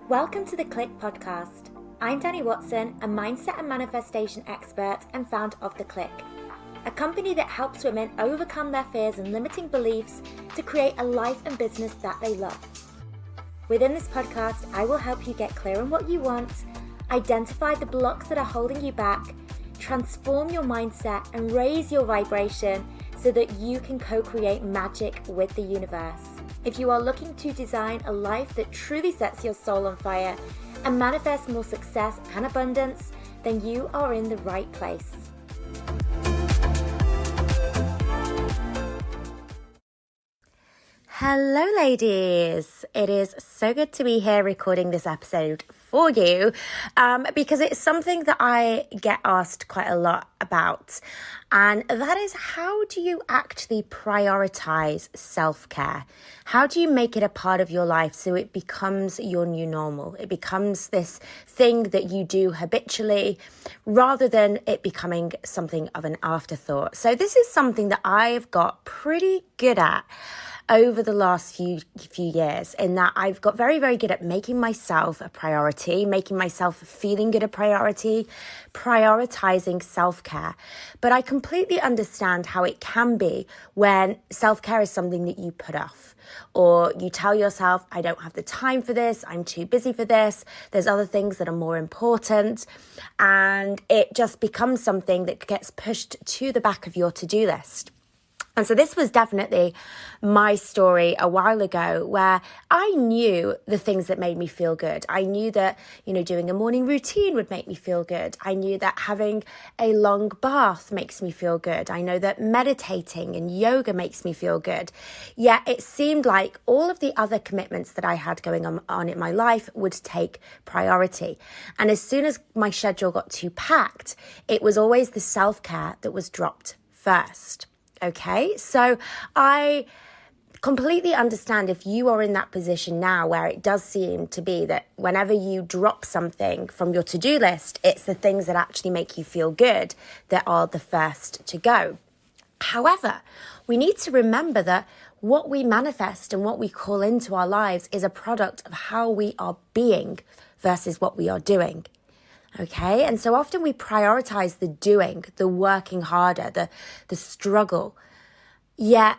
Welcome to the Clique podcast. I'm Dani, a mindset and manifestation expert and founder of the Clique, a company that helps women overcome their fears and limiting beliefs to create a life and business that they love. Within this podcast, I will help you get clear on what you want, identify the blocks that are holding you back, transform your mindset and raise your vibration so that you can co-create magic with the universe. If you are looking to design a life that truly sets your soul on fire and manifest more success and abundance, then you are in the right place. Hello ladies, it is so good to be here recording this episode for you because it's something that I get asked quite a lot about, and that is, how do you actually prioritize self-care? How do you make it a part of your life so it becomes your new normal? It becomes this thing that you do habitually rather than it becoming something of an afterthought. So this is something that I've got pretty good at over the last few years, in that I've got very, very good at making myself a priority, making myself feeling good a priority, prioritizing self-care. But I completely understand how it can be when self-care is something that you put off, or you tell yourself, I don't have the time for this, I'm too busy for this, there's other things that are more important, and it just becomes something that gets pushed to the back of your to-do list. And so this was definitely my story a while ago, where I knew the things that made me feel good. I knew that, doing a morning routine would make me feel good. I knew that having a long bath makes me feel good. I know that meditating and yoga makes me feel good. Yet it seemed like all of the other commitments that I had going on in my life would take priority. And as soon as my schedule got too packed, it was always the self-care that was dropped first. Okay, so I completely understand if you are in that position now where it does seem to be that whenever you drop something from your to-do list, it's the things that actually make you feel good that are the first to go. However, we need to remember that what we manifest and what we call into our lives is a product of how we are being versus what we are doing. Okay, and so often we prioritize the doing, the working harder, the struggle. Yet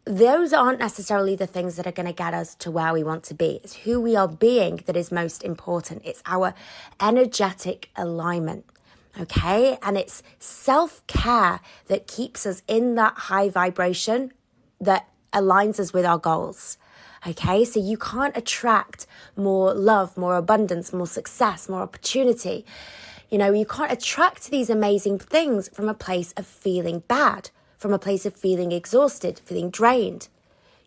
those aren't necessarily the things that are going to get us to where we want to be. It's who we are being that is most important. It's our energetic alignment. Okay, and it's self-care that keeps us in that high vibration that aligns us with our goals. Okay, so you can't attract more love, more abundance, more success, more opportunity. You can't attract these amazing things from a place of feeling bad, from a place of feeling exhausted, feeling drained.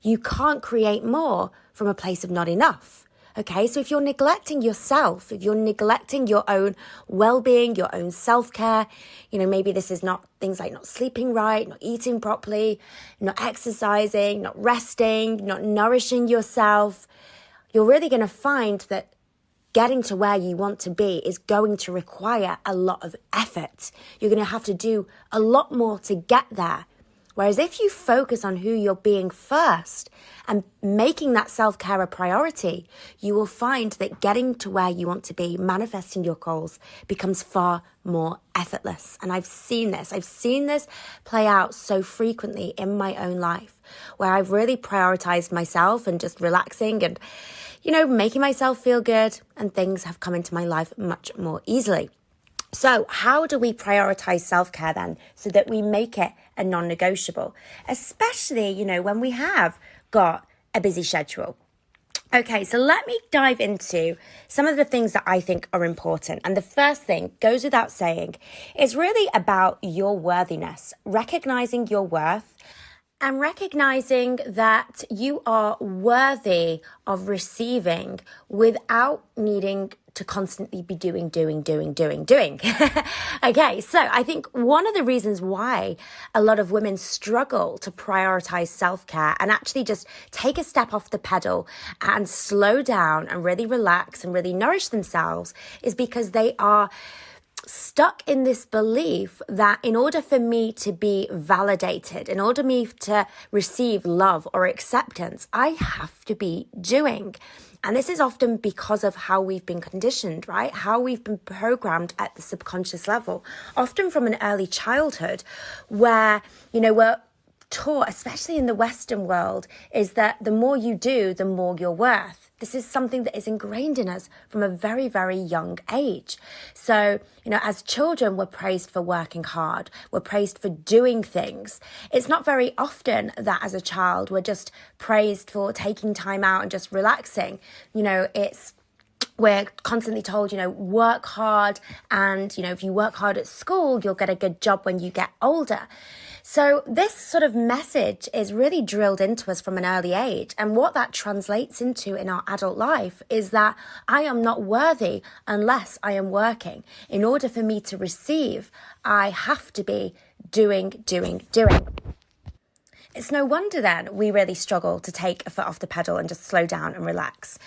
You can't create more from a place of not enough. Okay, so if you're neglecting yourself, if you're neglecting your own well-being, your own self-care, maybe this is not things like not sleeping right, not eating properly, not exercising, not resting, not nourishing yourself, you're really going to find that getting to where you want to be is going to require a lot of effort. You're going to have to do a lot more to get there. Whereas if you focus on who you're being first and making that self-care a priority, you will find that getting to where you want to be, manifesting your goals, becomes far more effortless. And I've seen this play out so frequently in my own life, where I've really prioritized myself and just relaxing and, making myself feel good, and things have come into my life much more easily. So how do we prioritize self-care then so that we make it a non-negotiable, especially, when we have got a busy schedule? Okay, so let me dive into some of the things that I think are important. And the first thing, goes without saying, is really about your worthiness, recognizing your worth and recognizing that you are worthy of receiving without needing to constantly be doing. Okay, so I think one of the reasons why a lot of women struggle to prioritize self-care and actually just take a step off the pedal and slow down and really relax and really nourish themselves is because they are stuck in this belief that in order for me to be validated, in order for me to receive love or acceptance, I have to be doing. And this is often because of how we've been conditioned, right? How we've been programmed at the subconscious level, often from an early childhood, where, we're taught, especially in the Western world, is that the more you do, the more you're worth. This is something that is ingrained in us from a very, very young age. So, as children, we're praised for working hard. We're praised for doing things. It's not very often that as a child, we're just praised for taking time out and just relaxing. We're constantly told, work hard. And, if you work hard at school, you'll get a good job when you get older. So this sort of message is really drilled into us from an early age. And what that translates into in our adult life is that I am not worthy unless I am working. In order for me to receive, I have to be doing. It's no wonder then we really struggle to take a foot off the pedal and just slow down and relax.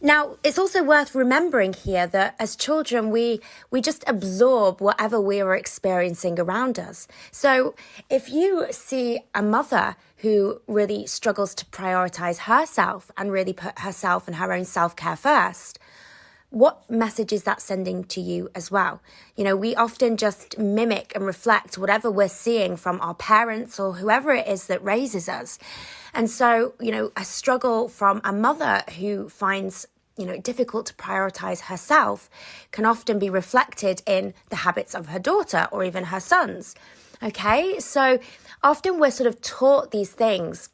Now, it's also worth remembering here that as children, we just absorb whatever we are experiencing around us. So if you see a mother who really struggles to prioritize herself and really put herself and her own self-care first, what message is that sending to you as well? We often just mimic and reflect whatever we're seeing from our parents or whoever it is that raises us. And so, a struggle from a mother who finds, difficult to prioritize herself can often be reflected in the habits of her daughter or even her sons. Okay, so often we're sort of taught these things.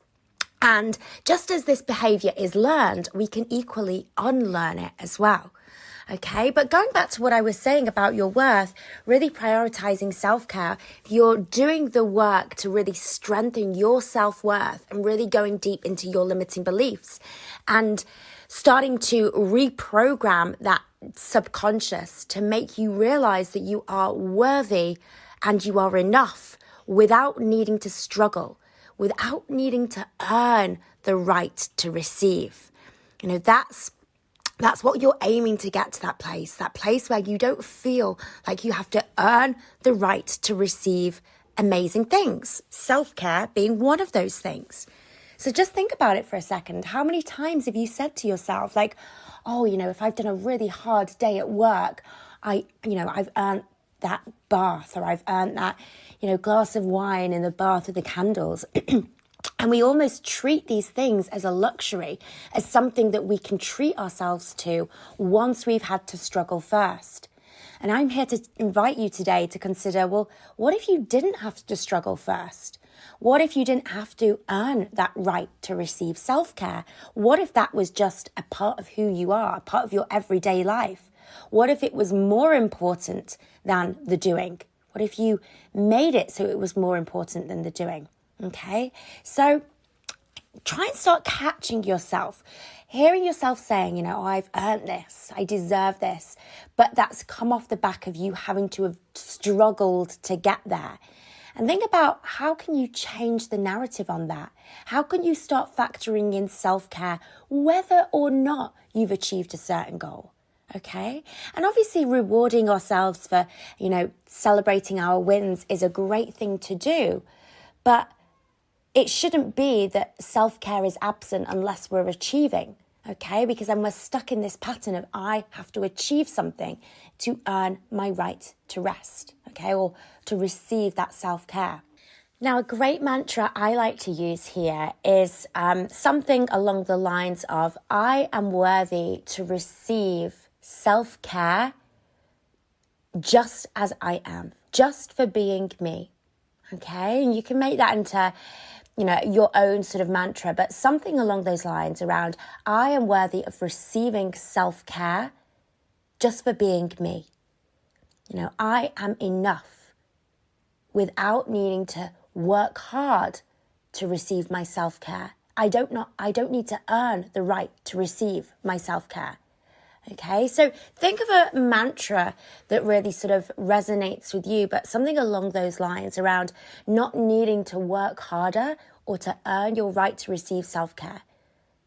And just as this behavior is learned, we can equally unlearn it as well. Okay, but going back to what I was saying about your worth, really prioritizing self-care, you're doing the work to really strengthen your self-worth and really going deep into your limiting beliefs and starting to reprogram that subconscious to make you realize that you are worthy and you are enough without needing to struggle, without needing to earn the right to receive. That's what you're aiming to get to, that place where you don't feel like you have to earn the right to receive amazing things. Self-care being one of those things. So just think about it for a second. How many times have you said to yourself, like, oh, if I've done a really hard day at work, I've earned that bath, or I've earned that, glass of wine in the bath with the candles. And we almost treat these things as a luxury, as something that we can treat ourselves to once we've had to struggle first. And I'm here to invite you today to consider, well, what if you didn't have to struggle first? What if you didn't have to earn that right to receive self-care? What if that was just a part of who you are, a part of your everyday life? What if it was more important than the doing? What if you made it so it was more important than the doing? Okay, so try and start catching yourself, hearing yourself saying, I've earned this, I deserve this, but that's come off the back of you having to have struggled to get there. And think about, how can you change the narrative on that? How can you start factoring in self-care whether or not you've achieved a certain goal? Okay. And obviously rewarding ourselves for, celebrating our wins is a great thing to do, but it shouldn't be that self-care is absent unless we're achieving, okay? Because then we're stuck in this pattern of I have to achieve something to earn my right to rest, okay? Or to receive that self-care. Now, a great mantra I like to use here is something along the lines of, I am worthy to receive self-care just as I am, just for being me, okay? And you can make that into your own sort of mantra, but something along those lines around, I am worthy of receiving self-care just for being me. I am enough without needing to work hard to receive my self-care. I don't need to earn the right to receive my self-care. Okay, so think of a mantra that really sort of resonates with you, but something along those lines around not needing to work harder or to earn your right to receive self-care.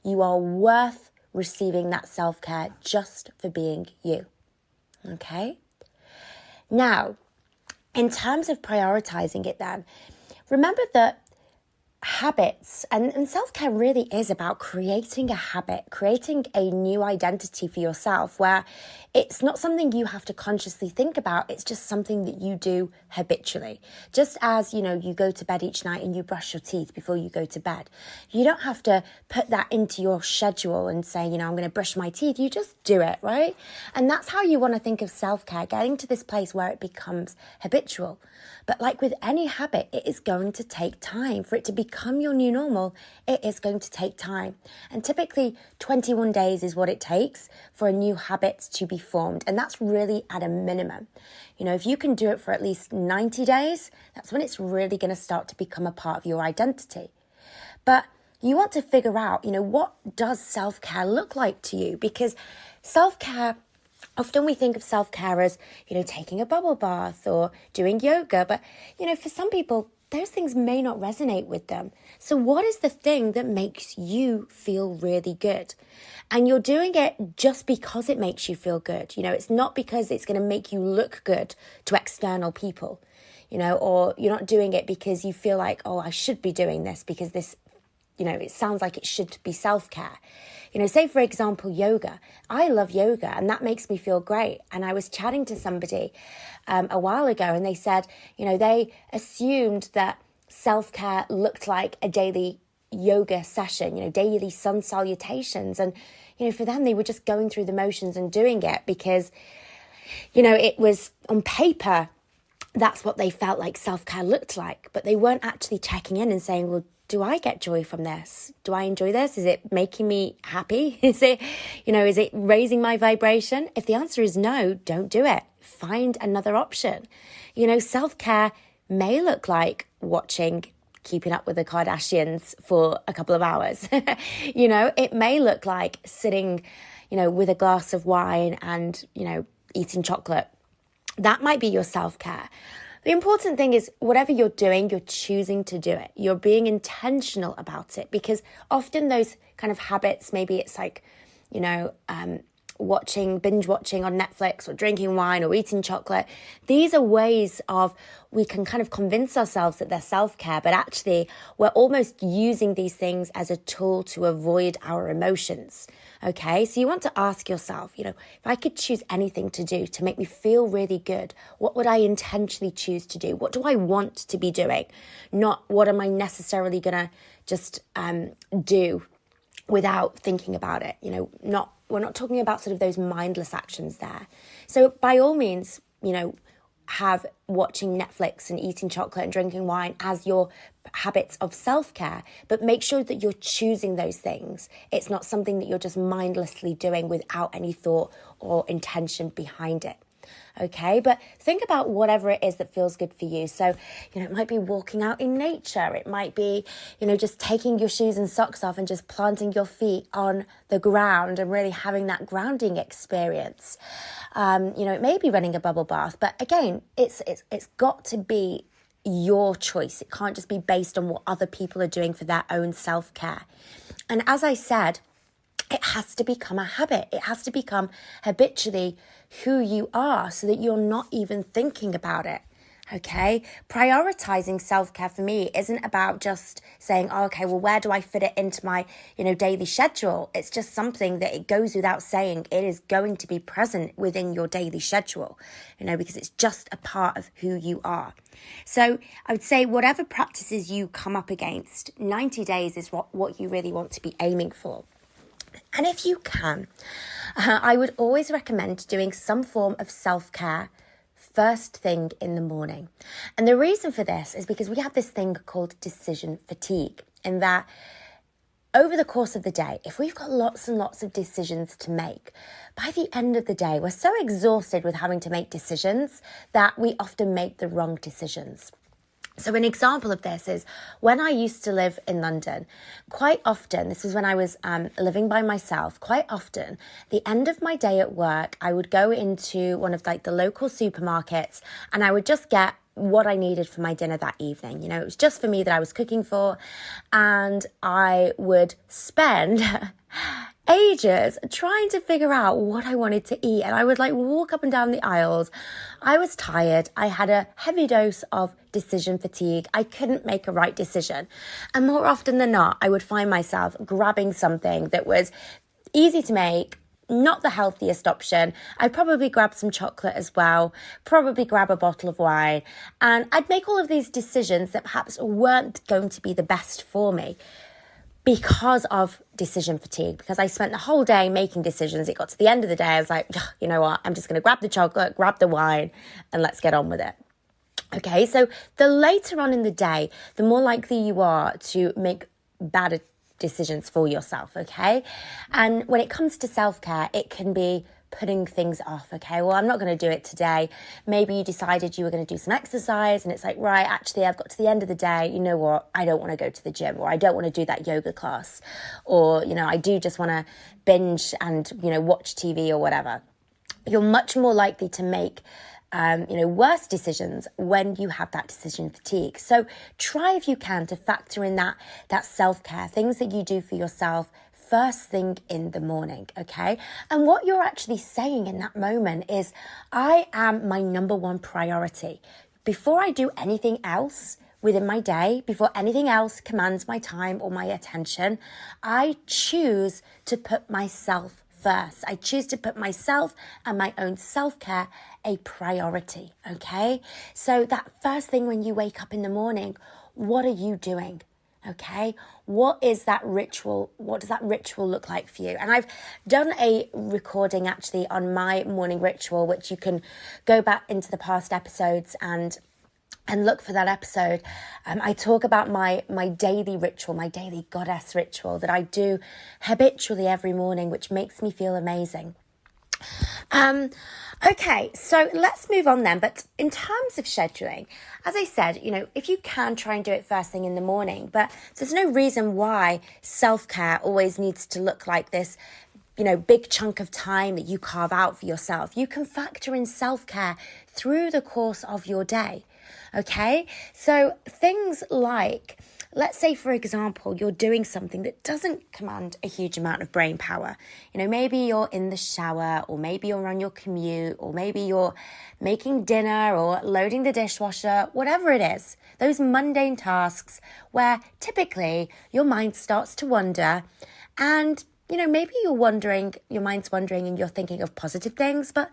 You are worth receiving that self-care just for being you. Okay? Now, in terms of prioritizing it then, remember that habits, and self-care really is about creating a habit, creating a new identity for yourself where it's not something you have to consciously think about. It's just something that you do habitually. Just as, you go to bed each night and you brush your teeth before you go to bed. You don't have to put that into your schedule and say, I'm going to brush my teeth. You just do it, right? And that's how you want to think of self-care, getting to this place where it becomes habitual. But like with any habit, it is going to take time. For it to become your new normal, it is going to take time. And typically 21 days is what it takes for a new habit to be formed. And that's really at a minimum. If you can do it for at least 90 days, that's when it's really going to start to become a part of your identity. But you want to figure out, what does self-care look like to you? Because self-care, often we think of self-care as, taking a bubble bath or doing yoga. But, for some people, those things may not resonate with them. So what is the thing that makes you feel really good? And you're doing it just because it makes you feel good. It's not because it's going to make you look good to external people, or you're not doing it because you feel like, oh, I should be doing this because this, it sounds like it should be self-care. Say, for example, yoga. I love yoga and that makes me feel great. And I was chatting to somebody a while ago and they said, they assumed that self-care looked like a daily yoga session, daily sun salutations. And, for them, they were just going through the motions and doing it because, it was on paper, that's what they felt like self-care looked like. But they weren't actually checking in and saying, well, do I get joy from this? Do I enjoy this? Is it making me happy? Is it raising my vibration? If the answer is no, don't do it. Find another option. Self-care may look like watching Keeping Up with the Kardashians for a couple of hours. It may look like sitting, with a glass of wine and, eating chocolate. That might be your self-care. The important thing is whatever you're doing, you're choosing to do it. You're being intentional about it because often those kind of habits, maybe it's like, binge watching on Netflix or drinking wine or eating chocolate. These are ways of we can kind of convince ourselves that they're self-care, but actually we're almost using these things as a tool to avoid our emotions. Okay, so you want to ask yourself, if I could choose anything to do to make me feel really good, what would I intentionally choose to do? What do I want to be doing? Not what am I necessarily going to just do without thinking about it. We're not talking about sort of those mindless actions there. So by all means, have watching Netflix and eating chocolate and drinking wine as your habits of self-care, but make sure that you're choosing those things. It's not something that you're just mindlessly doing without any thought or intention behind it. Okay, but think about whatever it is that feels good for you. So, it might be walking out in nature. It might be, just taking your shoes and socks off and just planting your feet on the ground and really having that grounding experience. It may be running a bubble bath, but again, it's got to be your choice. It can't just be based on what other people are doing for their own self-care. And as I said, it has to become a habit. It has to become habitually who you are so that you're not even thinking about it. Okay, prioritizing self-care for me isn't about just saying, oh, okay, well, where do I fit it into my, daily schedule? It's just something that it goes without saying. It is going to be present within your daily schedule, because it's just a part of who you are. So I would say whatever practices you come up against, 90 days is what you really want to be aiming for. And if you can, I would always recommend doing some form of self-care first thing in the morning. And the reason for this is because we have this thing called decision fatigue, in that over the course of the day, if we've got lots and lots of decisions to make, by the end of the day, we're so exhausted with having to make decisions that we often make the wrong decisions. So an example of this is when I used to live in London, quite often, this was when I was living by myself, quite often, the end of my day at work, I would go into one of the local supermarkets and I would just get what I needed for my dinner that evening. It was just for me that I was cooking for, and I would spend ages trying to figure out what I wanted to eat. And I would like walk up and down the aisles. I was tired. I had a heavy dose of decision fatigue. I couldn't make a right decision. And more often than not, I would find myself grabbing something that was easy to make, not the healthiest option. I'd probably grab some chocolate as well, probably grab a bottle of wine. And I'd make all of these decisions that perhaps weren't going to be the best for me, because of decision fatigue, because I spent the whole day making decisions. It got to the end of the day, I was like, you know what, I'm just going to grab the chocolate, grab the wine, and let's get on with it. Okay, so the later on in the day, the more likely you are to make bad decisions for yourself, okay? And when it comes to self-care, it can be putting things off, okay? Well, I'm not going to do it today. Maybe you decided you were going to do some exercise and it's like, right, actually, I've got to the end of the day. You know what? I don't want to go to the gym, or I don't want to do that yoga class, or, you know, I do just want to binge and, you know, watch TV or whatever. You're much more likely to make worse decisions when you have that decision fatigue. So try, if you can, to factor in that self-care, things that you do for yourself first thing in the morning, okay? And what you're actually saying in that moment is, I am my number one priority. Before I do anything else within my day, before anything else commands my time or my attention, I choose to put myself first. I choose to put myself and my own self-care a priority, okay? So that first thing when you wake up in the morning, what are you doing? Okay, what is that ritual? What does that ritual look like for you? And I've done a recording actually on my morning ritual, which you can go back into the past episodes and look for that episode. I talk about my daily ritual, my daily goddess ritual that I do habitually every morning, which makes me feel amazing. Okay, so let's move on then. But in terms of scheduling, as I said, you know, if you can, try and do it first thing in the morning, but there's no reason why self-care always needs to look like this, you know, big chunk of time that you carve out for yourself. You can factor in self-care through the course of your day. Okay, so things like, let's say, for example, you're doing something that doesn't command a huge amount of brain power. You know, maybe you're in the shower, or maybe you're on your commute, or maybe you're making dinner or loading the dishwasher, whatever it is. Those mundane tasks where typically your mind starts to wander, and, you know, maybe your mind's wandering and you're thinking of positive things, but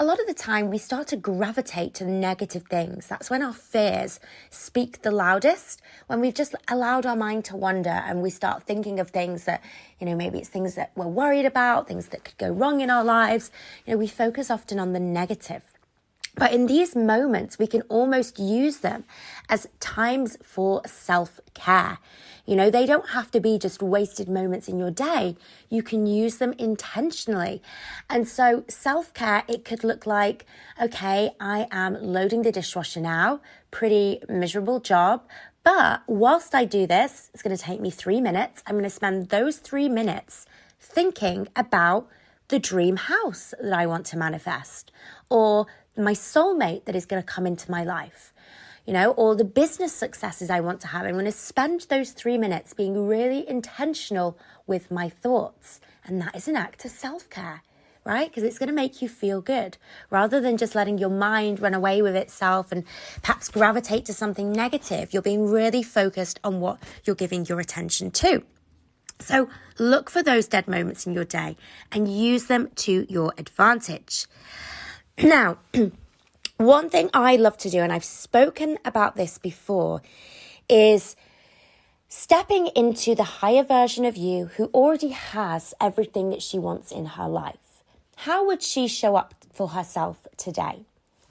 a lot of the time we start to gravitate to negative things. That's when our fears speak the loudest, when we've just allowed our mind to wander and we start thinking of things that, you know, maybe it's things that we're worried about, things that could go wrong in our lives. You know, we focus often on the negative. But in these moments, we can almost use them as times for self-care. You know, they don't have to be just wasted moments in your day. You can use them intentionally. And so self-care, it could look like, okay, I am loading the dishwasher now, pretty miserable job. But whilst I do this, it's going to take me 3 minutes. I'm going to spend those 3 minutes thinking about the dream house that I want to manifest, or my soulmate that is going to come into my life, you know, or the business successes I want to have. I'm going to spend those 3 minutes being really intentional with my thoughts. And that is an act of self-care, right? Because it's going to make you feel good rather than just letting your mind run away with itself and perhaps gravitate to something negative. You're being really focused on what you're giving your attention to. So look for those dead moments in your day and use them to your advantage. Now, one thing I love to do, and I've spoken about this before, is stepping into the higher version of you who already has everything that she wants in her life. How would she show up for herself today?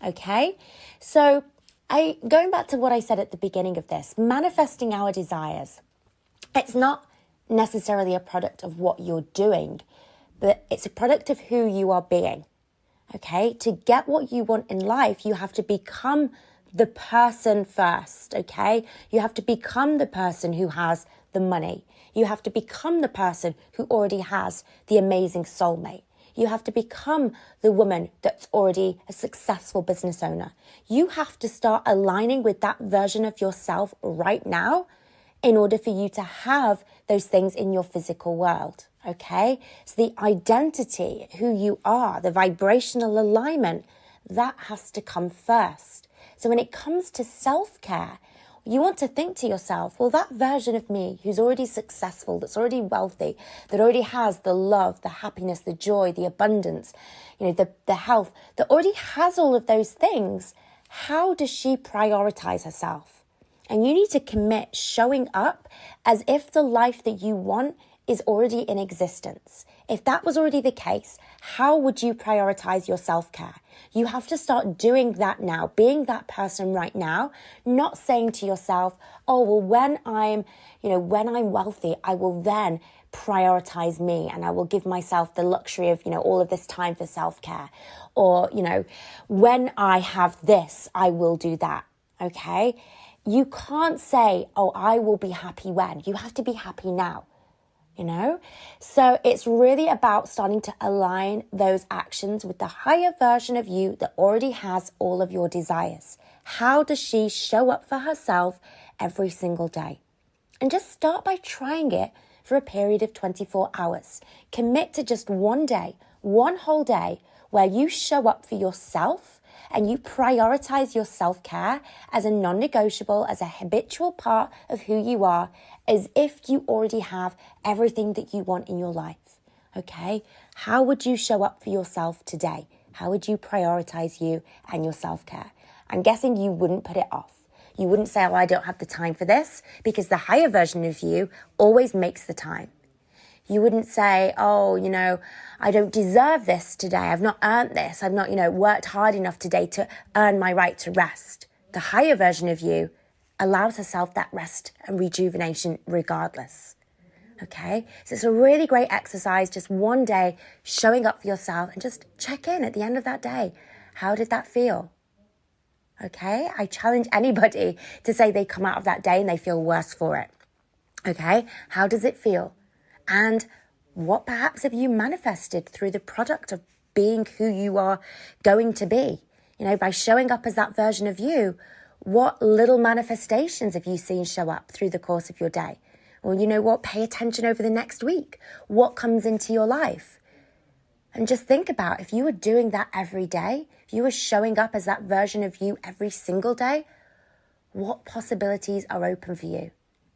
Okay, so going back to what I said at the beginning of this, manifesting our desires, it's not necessarily a product of what you're doing, but it's a product of who you are being. Okay, to get what you want in life, you have to become the person first, okay? You have to become the person who has the money. You have to become the person who already has the amazing soulmate. You have to become the woman that's already a successful business owner. You have to start aligning with that version of yourself right now in order for you to have those things in your physical world, okay? So the identity, who you are, the vibrational alignment, that has to come first. So when it comes to self-care, you want to think to yourself, well, that version of me who's already successful, that's already wealthy, that already has the love, the happiness, the joy, the abundance, the health, that already has all of those things, how does she prioritize herself? And you need to commit showing up as if the life that you want is already in existence. If that was already the case, how would you prioritize your self-care? You have to start doing that now, being that person right now, not saying to yourself, oh, well, when I'm wealthy, I will then prioritize me and I will give myself the luxury of, all of this time for self-care. Or, when I have this, I will do that. Okay? You can't say, oh, I will be happy when. You have to be happy now. So it's really about starting to align those actions with the higher version of you that already has all of your desires. How does she show up for herself every single day? And just start by trying it for a period of 24 hours. Commit to just one day, one whole day, where you show up for yourself and you prioritize your self-care as a non-negotiable, as a habitual part of who you are, as if you already have everything that you want in your life, okay? How would you show up for yourself today? How would you prioritize you and your self-care? I'm guessing you wouldn't put it off. You wouldn't say, oh, I don't have the time for this, because the higher version of you always makes the time. You wouldn't say, oh, I don't deserve this today. I've not earned this. I've not, worked hard enough today to earn my right to rest. The higher version of you allows herself that rest and rejuvenation regardless. Okay? So it's a really great exercise, just one day showing up for yourself and just check in at the end of that day. How did that feel? Okay? I challenge anybody to say they come out of that day and they feel worse for it. Okay? How does it feel? And what perhaps have you manifested through the product of being who you are going to be? By showing up as that version of you, what little manifestations have you seen show up through the course of your day? Or pay attention over the next week. What comes into your life? And just think about, if you were doing that every day, if you were showing up as that version of you every single day, what possibilities are open for you?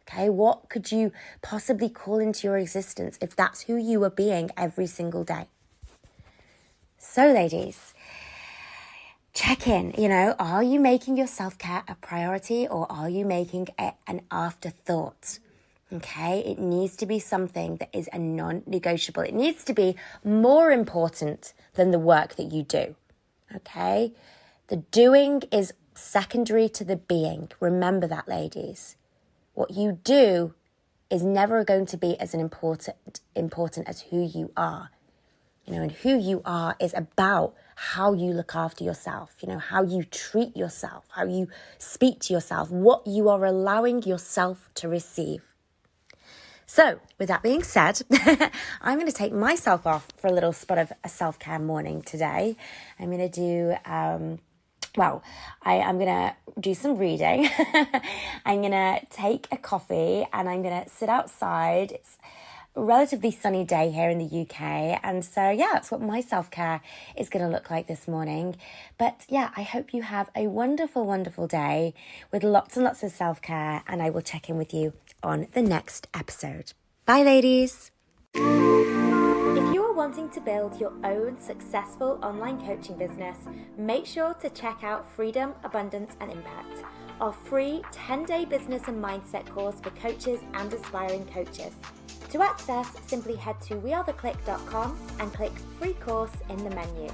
Okay, what could you possibly call into your existence if that's who you are being every single day? So ladies, check in, are you making your self-care a priority, or are you making it an afterthought? Okay, it needs to be something that is a non-negotiable. It needs to be more important than the work that you do. Okay, the doing is secondary to the being. Remember that, ladies. What you do is never going to be as important as who you are. And who you are is about how you look after yourself, how you treat yourself, how you speak to yourself, what you are allowing yourself to receive. So with that being said, I'm going to take myself off for a little spot of a self-care morning today. I'm going to do, I'm going to do some reading. I'm going to take a coffee and I'm going to sit outside. It's a relatively sunny day here in the UK. And so, that's what my self-care is going to look like this morning. But I hope you have a wonderful, wonderful day with lots and lots of self-care. And I will check in with you on the next episode. Bye, ladies. If you are wanting to build your own successful online coaching business, make sure to check out Freedom, Abundance and Impact, our free 10-day business and mindset course for coaches and aspiring coaches. To access, simply head to wearetheclique.com and click free course in the menu.